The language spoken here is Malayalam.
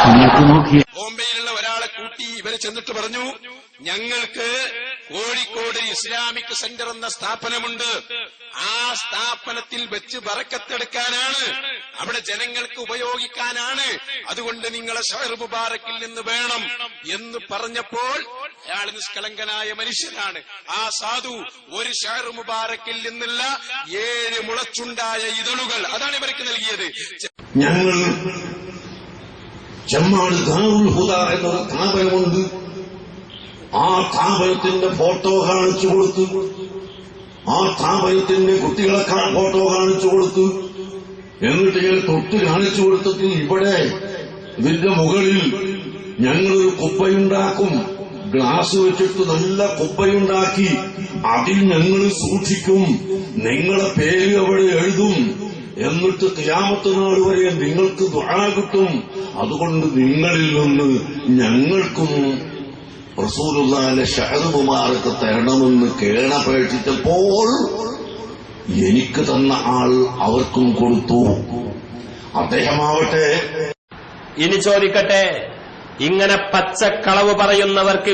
ബോംബെയിലുള്ള ഒരാളെ കൂട്ടി ഇവരെ ചെന്നിട്ട് പറഞ്ഞു, ഞങ്ങൾക്ക് കോഴിക്കോട് ഇസ്ലാമിക് സെന്റർ എന്ന സ്ഥാപനമുണ്ട്, ആ സ്ഥാപനത്തിൽ വെച്ച് ബറക്കത്തെടുക്കാനാണ്, അവിടെ ജനങ്ങൾക്ക് ഉപയോഗിക്കാനാണ്, അതുകൊണ്ട് നിങ്ങളെ ഷഹർ മുബാറക്കിൽ നിന്ന് വേണം എന്ന് പറഞ്ഞപ്പോൾ അയാൾ നിഷ്കളങ്കനായ മനുഷ്യനാണ്. ആ സാധു ഒരു ഷഹർ മുബാറക്കിൽ നിന്നുള്ള 7 മുളച്ചുണ്ടായ ഇതളുകൾ അതാണ് ഇവർക്ക് നൽകിയത്. ഞങ്ങൾ ചെമ്മാട് ദാറുൽ ഹുദ എന്നൊരു സ്ഥാപനമുണ്ട്, ആ സ്ഥാപനത്തിന്റെ ഫോട്ടോ കാണിച്ചു കൊടുത്തു, ആ സ്ഥാപനത്തിന്റെ കുട്ടികളെ ഫോട്ടോ കാണിച്ചു കൊടുത്തു, എന്നിട്ട് ഞാൻ തൊട്ട് കാണിച്ചു കൊടുത്തിട്ട് ഇവിടെ ഇതിന്റെ മുകളിൽ ഞങ്ങളൊരു കുപ്പയുണ്ടാക്കും, ഗ്ലാസ് വെച്ചിട്ട് നല്ല കുപ്പയുണ്ടാക്കി അതിൽ ഞങ്ങൾ സൂക്ഷിക്കും, നിങ്ങളെ പേര് അവിടെ എഴുതും, എന്നിട്ട് ഖിയാമത്ത് നാൾ വരെ നിങ്ങൾക്ക് ദുആ കിട്ടും, അതുകൊണ്ട് നിങ്ങളിൽ നിന്ന് ഞങ്ങൾക്കും റസൂലുള്ളാഹിന്റെ ഷഹർ മുബാറക്ക് തരണമെന്ന് കേണപേക്ഷിച്ചപ്പോൾ എനിക്ക് തന്ന ആൾ അവർക്കും കൊടുത്തു. അദ്ദേഹമാവട്ടെ ഇനി ചോദിക്കട്ടെ, ഇങ്ങനെ പച്ചക്കളവ് പറയുന്നവർക്ക്